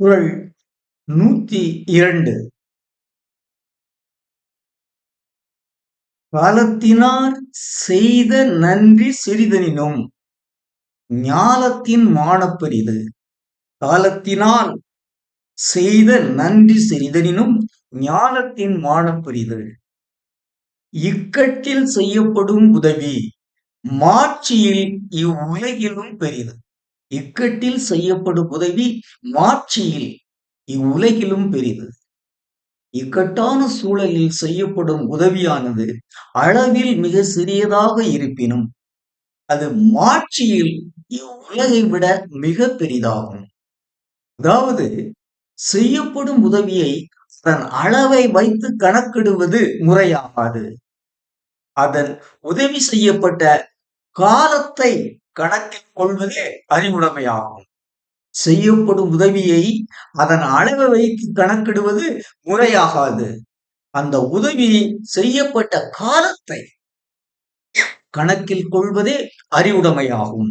குறள் 102. காலத்தினார் செய்த நன்றி சிறிதெனினும் ஞாலத்தின் மாணப்பெரிது. காலத்தினால் செய்த நன்றி சிறிதெனினும் ஞாலத்தின் மாணப்பெரிது. இக்கட்டில் செய்யப்படும் உதவி மாட்சியில் இவ்வுலகிலும் பெரிது. இக்கட்டில் செய்யப்படும் உதவி மாட்சியில் இவ்வுலகிலும் பெரிது. இக்கட்டான சூழலில் செய்யப்படும் உதவியானது அளவில் மிக சிறியதாக இருப்பினும் அது மாட்சியில் இவ்வுலகை விட மிக பெரிதாகும். அதாவது செய்யப்படும் உதவியை அதன் அளவை வைத்து கணக்கிடுவது முறையாகாது. அதன் உதவி செய்யப்பட்ட காலத்தை கணக்கில் கொள்வதே அறிவுடைமையாகும். செய்யப்படும் உதவியை அதன் அளவை வைத்து கணக்கிடுவது முறையாகாது. அந்த உதவி செய்யப்பட்ட காலத்தை கணக்கில் கொள்வதே அறிவுடைமையாகும்.